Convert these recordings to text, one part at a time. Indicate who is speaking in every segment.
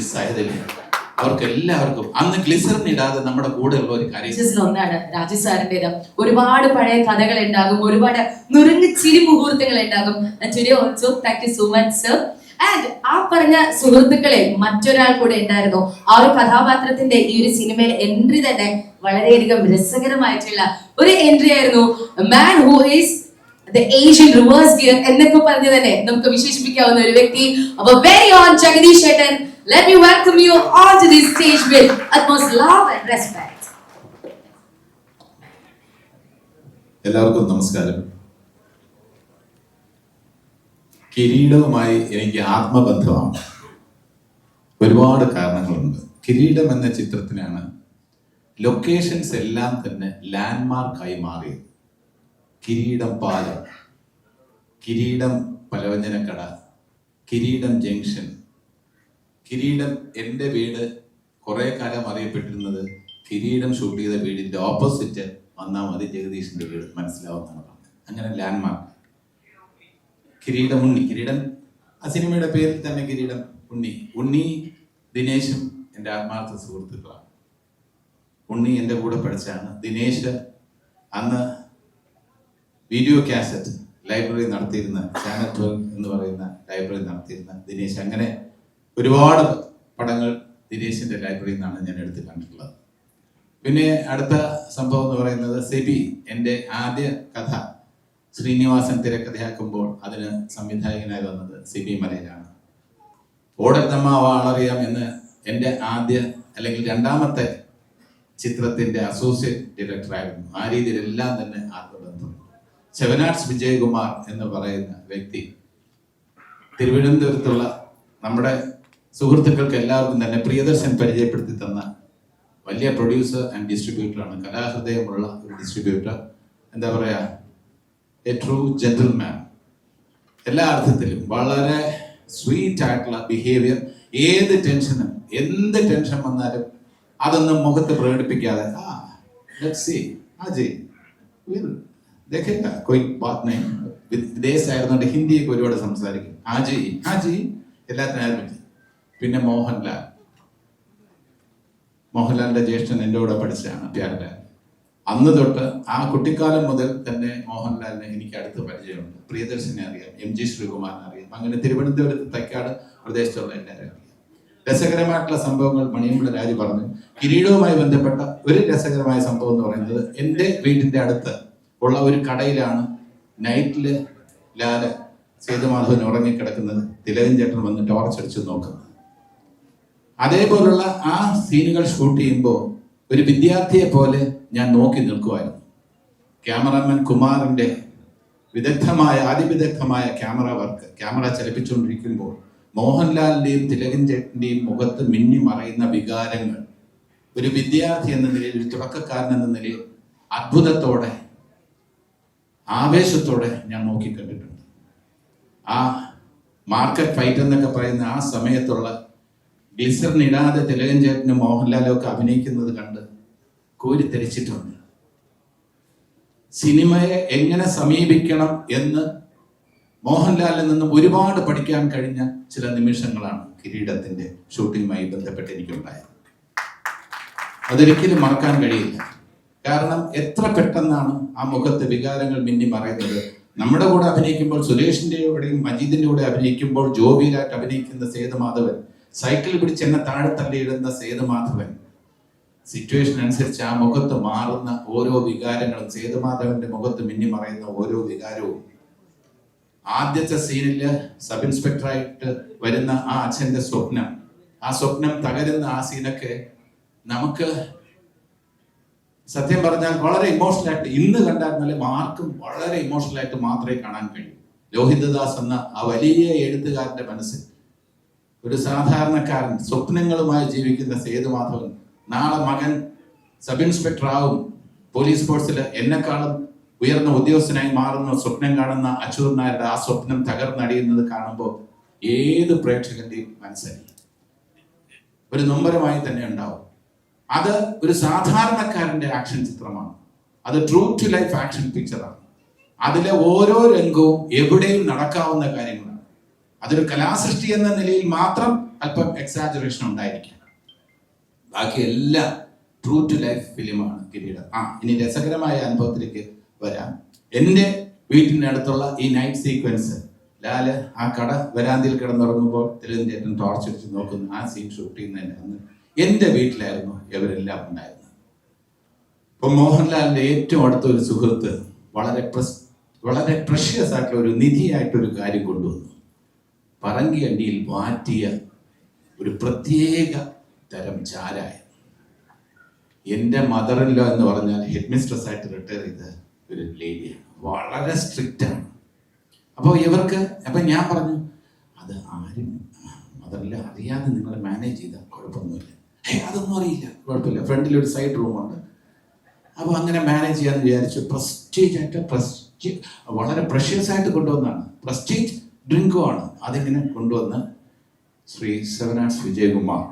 Speaker 1: മിസ്സായതില്ല. അവർക്ക് എല്ലാവർക്കും അന്ന് ഗ്ലിസറിൻ ഇടാതെ നമ്മുടെ കൂടെ ഉള്ള ഒരു കാര്യം
Speaker 2: ഒന്നാണ് രാജു സാറിൻ്റെത്. ഒരുപാട് പഴയ കഥകൾ ഉണ്ടാകും, ഒരുപാട് നുറുങ്ങ് ചിരി മുഹൂർത്തങ്ങൾ ഉണ്ടാകും. Also thank you so much sir. And ആ പറഞ്ഞ സുഹൃത്തുക്കളെ മറ്റൊരാൾ കൂടെ ഉണ്ടായിരുന്നു. ആ ഒരു കഥാപാത്രത്തിന്റെ ഈ ഒരു സിനിമയിൽ എൻട്രി തന്നെ വളരെയധികം രസകരമായിട്ടുള്ള ഒരു എൻട്രി ആയിരുന്നു. Man who is the Asian reverse gear എന്നൊക്കെ പറഞ്ഞു തന്നെ നമുക്ക് വിശേഷിപ്പിക്കാവുന്ന ഒരു വ്യക്തി. അപ്പോൾ very on ജഗദീഷ് ചേട്ടൻ, let me welcome you onto this stage with utmost love and respect.
Speaker 1: എല്ലാവർക്കും നമസ്കാരം. കിരീടവുമായി എനിക്ക് ആത്മബന്ധമാണ്. ഒരുപാട് കാരണങ്ങളുണ്ട്. കിരീടം എന്ന ചിത്രത്തിനാണ് ലൊക്കേഷൻസ് എല്ലാം തന്നെ ലാൻഡ്മാർക്കായി മാറിയത്. കിരീടം പാലം, കിരീടം പലവ്യഞ്ജനക്കട, കിരീടം ജംഗ്ഷൻ, കിരീടം. എൻ്റെ വീട് കുറെ കാലം അറിയപ്പെട്ടിരുന്നത് കിരീടം ഷൂട്ട് ചെയ്ത വീടിന്റെ ഓപ്പോസിറ്റ് വന്നാൽ മതി ജഗദീഷിന്റെ വീട് മനസ്സിലാവുന്നതാണ്. അങ്ങനെ ലാൻഡ്മാർക്ക്. കിരീടം ഉണ്ണി, കിരീടം ആ സിനിമയുടെ പേരിൽ തന്നെ കിരീടം ഉണ്ണി. ഉണ്ണി ദിനേശും എൻ്റെ ആത്മാർത്ഥ സുഹൃത്തുക്കളാണ്. ഉണ്ണി എൻ്റെ കൂടെ പഠിച്ചാണ്. ദിനേശ് അന്ന് വീഡിയോ കാസറ്റ് ലൈബ്രറി നടത്തിയിരുന്ന, ചാനൽ 12 എന്ന് പറയുന്ന ലൈബ്രറി നടത്തിയിരുന്ന ദിനേശ്. അങ്ങനെ ഒരുപാട് പടങ്ങൾ ദിനേശിന്റെ ലൈബ്രറിയിൽ നിന്നാണ് ഞാൻ എടുത്ത് കണ്ടിട്ടുള്ളത്. പിന്നെ അടുത്ത സംഭവം എന്ന് പറയുന്നത് സെബി. എൻ്റെ ആദ്യ കഥ ശ്രീനിവാസൻ തിരക്കഥയാക്കുമ്പോൾ അതിന് സംവിധായകനായി വന്നത് സെബി മലയിലാണ്. ഓടത്തമ്മ വാളറിയാം എന്ന് എൻ്റെ ആദ്യ അല്ലെങ്കിൽ രണ്ടാമത്തെ ചിത്രത്തിന്റെ അസോസിയേറ്റ് ഡയറക്ടറായിരുന്നു. ആ രീതിയിലെല്ലാം തന്നെ ആത്മബന്ധം. സെവനാർട്സ് വിജയകുമാർ എന്ന് പറയുന്ന വ്യക്തി തിരുവനന്തപുരത്തുള്ള നമ്മുടെ സുഹൃത്തുക്കൾക്ക് എല്ലാവർക്കും തന്നെ പ്രിയദർശൻ പരിചയപ്പെടുത്തി തന്ന വലിയ പ്രൊഡ്യൂസർ ആൻഡ് ഡിസ്ട്രിബ്യൂട്ടറാണ്. കലാഹൃദയമുള്ള ഒരു ഡിസ്ട്രിബ്യൂട്ടർ. എന്താ പറയാ, എ ട്രൂ ജെന്റിൽമാൻ. എല്ലാ അർത്ഥത്തിലും വളരെ സ്വീറ്റ് ആയിട്ടുള്ള ബിഹേവിയർ. ഏത് ടെൻഷനും, എന്ത് ടെൻഷൻ വന്നാലും അതൊന്നും മുഖത്ത് പ്രകടിപ്പിക്കാതെ വിദേശമായിരുന്നുകൊണ്ട് ഹിന്ദിയൊക്കെ ഒരുപാട് സംസാരിക്കും. ഹാജി എല്ലാത്തിനും. പിന്നെ മോഹൻലാലിന്റെ ജ്യേഷ്ഠൻ എൻ്റെ കൂടെ പഠിച്ചതാണ് പ്യാരലാൽ. അന്ന് തൊട്ട് ആ കുട്ടിക്കാലം മുതൽ തന്നെ മോഹൻലാലിനെ എനിക്ക് അടുത്ത് പരിചയമുണ്ട്. പ്രിയദർശനെ അറിയാം, MG ശ്രീകുമാറിനെ അറിയാം. അങ്ങനെ തിരുവനന്തപുരത്ത് തൈക്കാട് പ്രദേശത്തുള്ള എല്ലാവരും അറിയാം. രസകരമായിട്ടുള്ള സംഭവങ്ങൾ മണിയമ്പിള്ള രാജു പറഞ്ഞു. കിരീടവുമായി ബന്ധപ്പെട്ട ഒരു രസകരമായ സംഭവം എന്ന് പറയുന്നത്, എൻ്റെ വീടിന്റെ അടുത്ത് ഉള്ള ഒരു കടയിലാണ് നൈറ്റില് സേതുമാധവൻ ഉറങ്ങിക്കിടക്കുന്നത്. തിലകൻ ചേട്ടൻ വന്ന് ടോർച്ച് അടിച്ച് നോക്കുന്നത്. അതേപോലുള്ള ആ സീനുകൾ ഷൂട്ട് ചെയ്യുമ്പോൾ ഒരു വിദ്യാർത്ഥിയെ പോലെ ഞാൻ നോക്കി നിൽക്കുമായിരുന്നു. ക്യാമറാമാൻ കുമാറിന്റെ അതിവിദഗ്ധമായ ക്യാമറ വർക്ക്, ക്യാമറ ചലിപ്പിച്ചുകൊണ്ടിരിക്കുമ്പോൾ മോഹൻലാലിന്റെയും തിലകൻ ചേട്ടന്റെയും മുഖത്ത് മിന്നി മറയുന്ന വികാരങ്ങൾ ഒരു വിദ്യാർത്ഥി എന്ന നിലയിൽ, ഒരു തുടക്കക്കാരൻ എന്ന നിലയിൽ അത്ഭുതത്തോടെ, ആവേശത്തോടെ ഞാൻ നോക്കിക്കണ്ടിട്ടുണ്ട്. ആ മാർക്കറ്റ് ഫൈറ്റ് എന്നൊക്കെ പറയുന്ന ആ സമയത്തുള്ള ഗ്ലിസറിൻ ഇടാതെ തിലകൻ ചേട്ടനും മോഹൻലാലും ഒക്കെ അഭിനയിക്കുന്നത് കണ്ട് കോരിത്തെരിച്ചിട്ടുണ്ട്. സിനിമയെ എങ്ങനെ സമീപിക്കണം എന്ന് മോഹൻലാലിൽ നിന്നും ഒരുപാട് പഠിക്കാൻ കഴിഞ്ഞ ചില നിമിഷങ്ങളാണ് കിരീടത്തിന്റെ ഷൂട്ടിങ്ങുമായി ബന്ധപ്പെട്ട് എനിക്കുണ്ടായത്. അതൊരിക്കലും മറക്കാൻ കഴിയില്ല. കാരണം എത്ര പെട്ടെന്നാണ് ആ മുഖത്ത് വികാരങ്ങൾ മിന്നി മറയുന്നത്. നമ്മുടെ കൂടെ അഭിനയിക്കുമ്പോൾ, സുരേഷിന്റെ കൂടെയും മജീദിന്റെ കൂടെ അഭിനയിക്കുമ്പോൾ ജോബിയിലായിട്ട് അഭിനയിക്കുന്ന സേതുമാധവൻ, സൈക്കിൾ പിടിച്ച് എന്നെ താഴെ തള്ളിയിടുന്ന സേതുമാധവൻ, സിറ്റുവേഷൻ അനുസരിച്ച് ആ മുഖത്ത് മാറുന്ന ഓരോ വികാരങ്ങളും, സേതുമാധവന്റെ മുഖത്ത് മിന്നി മറയുന്ന ഓരോ വികാരവും. ആദ്യത്തെ സീനില് സബ് ഇൻസ്പെക്ടറായിട്ട് വരുന്ന ആ അച്ഛന്റെ സ്വപ്നം, ആ സ്വപ്നം തകരുന്ന ആ സീനൊക്കെ നമുക്ക് സത്യം പറഞ്ഞാൽ വളരെ ഇമോഷണൽ ആയിട്ട്, ഇന്ന് കണ്ടാൽ നല്ല ആർക്കും വളരെ ഇമോഷണൽ ആയിട്ട് മാത്രമേ കാണാൻ കഴിയൂ. ലോഹിതദാസ് എന്ന ആ വലിയ എഴുത്തുകാരന്റെ മനസ്സിൽ ഒരു സാധാരണക്കാരൻ സ്വപ്നങ്ങളുമായി ജീവിക്കുന്ന സേതുമാധവൻ, നാളെ മകൻ സബ് ഇൻസ്പെക്ടർ ആവും, പോലീസ് ഫോഴ്സിൽ എന്നെക്കാളും ഉയർന്ന ഉദ്യോഗസ്ഥനായി മാറുന്ന സ്വപ്നം കാണുന്ന അച്യുതൻ നായരുടെ ആ സ്വപ്നം തകർന്നടിയുന്നത് കാണുമ്പോൾ ഏത് പ്രേക്ഷകന്റെയും മനസ്സിൽ ഒരു നൊമ്പരമായി തന്നെ ഉണ്ടാവും. അത് ഒരു സാധാരണക്കാരന്റെ ആക്ഷൻ ചിത്രമാണ്. അത് ട്രൂ ടു ലൈഫ് ആക്ഷൻ പിക്ചറാണ്. അതിലെ ഓരോ രംഗവും എവിടെയും നടക്കാവുന്ന കാര്യങ്ങളാണ്. അതൊരു കലാസൃഷ്ടി എന്ന നിലയിൽ മാത്രം അല്പം എക്സാജറേഷൻ ഉണ്ടായിരിക്കാം. ബാക്കി എല്ലാം ട്രൂ ടു ലൈഫ് ഫിലിമാണ് കിരീടം. ഇനി രസകരമായ അനുഭവത്തിലേക്ക് വരാം. എൻ്റെ വീട്ടിൻ്റെ അടുത്തുള്ള ഈ നൈറ്റ് സീക്വൻസ്, ലാല് ആ കട വരാന്തിയിൽ കിടന്നുറങ്ങുമ്പോൾ തെലുങ്ക് ചേട്ടൻ ടോർച്ച് അടിച്ച് നോക്കുന്നു. ആ സീൻ ഷൂട്ട് ചെയ്യുന്നതിന് അന്ന് എൻ്റെ വീട്ടിലായിരുന്നു ഇവരെല്ലാം ഉണ്ടായിരുന്നത്. ഇപ്പൊ മോഹൻലാലിന്റെ ഏറ്റവും അടുത്ത ഒരു സുഹൃത്ത് വളരെ പ്രഷ്യസ് ആയിട്ടുള്ള ഒരു നിധിയായിട്ടൊരു കാര്യം കൊണ്ടുവന്നു. പറങ്കിയണ്ടിയിൽ മാറ്റിയ ഒരു പ്രത്യേക തരം ചാരായം. എൻ്റെ മദറിൻലോ എന്ന് പറഞ്ഞാൽ ഹെഡ് മിസ്ട്രസ് ആയിട്ട് റിട്ടയർ ചെയ്ത ഒരു ലേഡിയാണ്, വളരെ സ്ട്രിക്റ്റ് ആണ്. അപ്പോൾ ഞാൻ പറഞ്ഞു, അത് ആരും മദറിൻലോ അറിയാതെ നിങ്ങൾ മാനേജ് ചെയ്താൽ കുഴപ്പമൊന്നുമില്ല. അതൊന്നും അറിയില്ല, കുഴപ്പമില്ല, ഫ്രണ്ടിൽ ഒരു സൈഡ് റൂമുണ്ട്. അപ്പോൾ അങ്ങനെ മാനേജ് ചെയ്യാന്ന് വിചാരിച്ചു. വളരെ പ്രഷ്യസ് ആയിട്ട് കൊണ്ടുവന്നാണ്, പ്രസ്റ്റീജ് ഡ്രിങ്കുമാണ്. അതിങ്ങനെ കൊണ്ടുവന്ന് Shri seven arts Vijayakumar,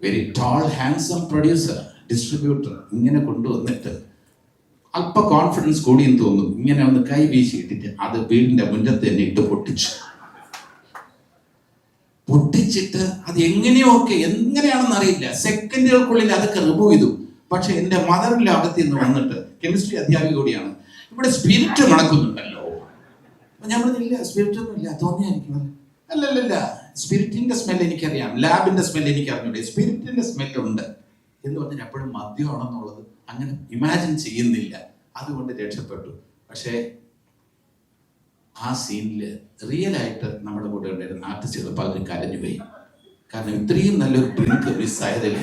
Speaker 1: very tall handsome producer, distributor, ഇങ്ങനെ കൊണ്ടുവന്നിട്ട് അല്പ കോൺഫിഡൻസ് കൂടിയെന്ന് തോന്നുന്നു, ഇങ്ങനെ ഒന്ന് കൈ വീശിയിട്ടിട്ട് അത് വീടിന്റെ മുന്നത്ത് തന്നെ ഇട്ട് പൊട്ടിച്ചിട്ട് അത് എങ്ങനെയാണെന്ന് അറിയില്ല, സെക്കൻഡുകൾക്കുള്ളിൽ അതൊക്കെ റിമൂവ് ചെയ്തു. പക്ഷെ എൻ്റെ മദറിൻ്റെ അകത്ത് നിന്ന് വന്നിട്ട്, കെമിസ്ട്രി അധ്യാപിക കൂടിയാണ്, ഇവിടെ സ്പിരിറ്റ് മണക്കുന്നുണ്ടല്ലോ. ഞാൻ പറഞ്ഞില്ല, സ്പിരിറ്റ് ഒന്നും ഇല്ല, തോന്നിയായിരിക്കും. അല്ലല്ല, സ്പിരിറ്റിന്റെ സ്മെൽ എനിക്കറിയാം, ലാബിന്റെ സ്മെൽ എനിക്ക് അറിഞ്ഞൂടെ, സ്പിരിറ്റിന്റെ സ്മെല്ലുണ്ട് എന്ന് പറഞ്ഞാൽ എപ്പോഴും മദ്യമാണെന്നുള്ളത് അങ്ങനെ ഇമാജിൻ ചെയ്യുന്നില്ല. അതുകൊണ്ട് രക്ഷപ്പെട്ടു. പക്ഷേ ആ സീനിൽ റിയലായിട്ട് നമ്മുടെ കൂടെ ഉണ്ടായിരുന്ന ആർട്ടിസ്റ്റുകൾ പലരും കരഞ്ഞുപോയി. കാരണം ഇത്രയും നല്ലൊരു ഡ്രിങ്ക് മിസ്സായതിൽ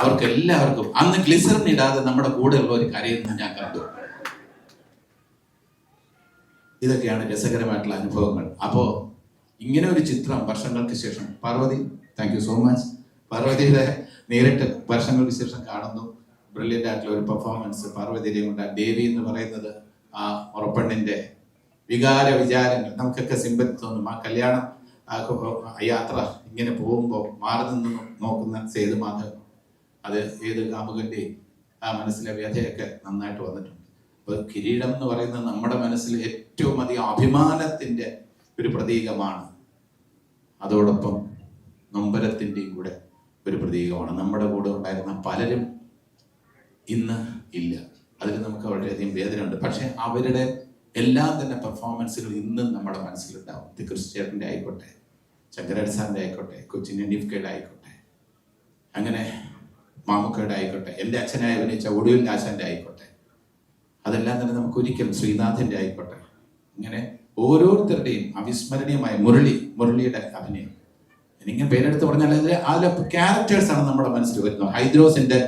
Speaker 1: അവർക്ക് എല്ലാവർക്കും അന്ന് ഗ്ലിസറിൻ ഇടാതെ നമ്മുടെ കൂടെ ഉള്ളവർ കരയുന്നത് ഞാൻ കണ്ടു. ഇതൊക്കെയാണ് രസകരമായിട്ടുള്ള അനുഭവങ്ങൾ. അപ്പോൾ ഇങ്ങനെ ഒരു ചിത്രം വർഷങ്ങൾക്ക് ശേഷം Parvathy, thank you so much, പാർവതിയുടെ നേരിട്ട് വർഷങ്ങൾക്ക് ശേഷം കാണുന്നു. ബ്രില്യൻ്റ് ആയിട്ടുള്ള ഒരു പെർഫോമൻസ് പാർവതിയുടെ കൊണ്ട്. ദേവി എന്ന് പറയുന്നത് ആ ഉറപ്പണ്ണിന്റെ വികാര വിചാരങ്ങൾ നമുക്കൊക്കെ സിമ്പതി തോന്നും. ആ കല്യാണം യാത്ര ഇങ്ങനെ പോകുമ്പോൾ മാറി നിന്ന് നോക്കുന്ന സേതുമാധവൻ, അത് ഏത് കാമുകന്റെയും ആ മനസ്സിലെ വ്യഥയൊക്കെ നന്നായിട്ട് വന്നിട്ടുണ്ട്. അപ്പോൾ കിരീടം എന്ന് പറയുന്നത് നമ്മുടെ മനസ്സിൽ ഏറ്റവും അധികം അഭിമാനത്തിന്റെ ഒരു പ്രതീകമാണ്. അതോടൊപ്പം നൊമ്പരത്തിൻ്റെയും കൂടെ ഒരു പ്രതീകമാണ്. നമ്മുടെ കൂടെ ഉണ്ടായിരുന്ന പലരും ഇന്ന് ഇല്ല, അതിൽ നമുക്ക് വളരെയധികം വേദനയുണ്ട്. പക്ഷെ അവരുടെ എല്ലാം തന്നെ പെർഫോമൻസുകൾ ഇന്നും നമ്മുടെ മനസ്സിലുണ്ടാവും. ക്രിസ്ത്യേട്ടൻ്റെ ആയിക്കോട്ടെ, ശങ്കരാടി സാറിൻ്റെ ആയിക്കോട്ടെ, കൊച്ചിൻ എൻഡിഫ്കയുടെ ആയിക്കോട്ടെ, അങ്ങനെ മാമുക്കയുടെ ആയിക്കോട്ടെ, എൻ്റെ അച്ഛനായി അഭിനയിച്ച ഒടുവിൽ ആശാന്റെ ആയിക്കോട്ടെ, അതെല്ലാം തന്നെ നമുക്ക് ഒരിക്കലും ശ്രീനാഥന്റെ ആയിക്കോട്ടെ, ഇങ്ങനെ ഓരോരുത്തരുടെയും അവിസ്മരണീയമായ മുരളിയുടെ അഭിനയം. എനിങ്ങനെ പേരെടുത്ത് പറഞ്ഞാൽ അതിലെ ക്യാരക്ടേഴ്സ് ആണ് നമ്മുടെ മനസ്സിൽ വരുന്നത്. ഹൈദ്രോസിന്റെ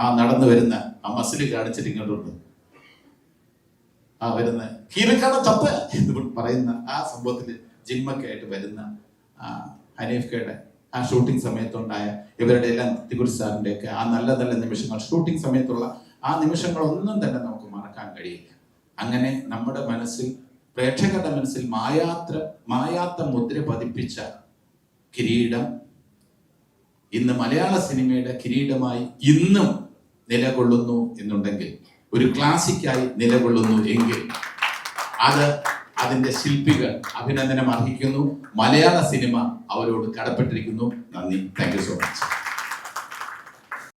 Speaker 1: ആ നടന്നു വരുന്ന ആ മസിൽ കാണിച്ചിട്ട് ഇങ്ങോട്ടുണ്ട് ആ വരുന്ന കീരക്കാണ് തപ്പ് എന്ന് പറയുന്ന ആ സംഭവത്തിൽ ജിമ്മൊക്കെ ആയിട്ട് വരുന്ന ഹനീഫ്കയുടെ ആ ഷൂട്ടിംഗ് സമയത്തുണ്ടായ ഇവരുടെ എല്ലാം തികുറി സാറിന്റെ ഒക്കെ ആ നല്ല നല്ല നിമിഷങ്ങൾ, ഷൂട്ടിംഗ് സമയത്തുള്ള ആ നിമിഷങ്ങളൊന്നും തന്നെ നമുക്ക് മറക്കാൻ കഴിയില്ല. അങ്ങനെ നമ്മുടെ മനസ്സിൽ, പ്രേക്ഷകരുടെ മനസ്സിൽ മായാത്ത മുദ്ര പതിപ്പിച്ച കിരീടം ഇന്ന് മലയാള സിനിമയുടെ കിരീടമായി ഇന്നും നിലകൊള്ളുന്നു എന്നുണ്ടെങ്കിൽ, ഒരു ക്ലാസിക്കായി നിലകൊള്ളുന്നു എങ്കിൽ, അതിന്റെ ശില്പികൾ അഭിനന്ദനം അർഹിക്കുന്നു. മലയാള സിനിമ അവരോട് കടപ്പെട്ടിരിക്കുന്നു. നന്ദി. Thank you so much.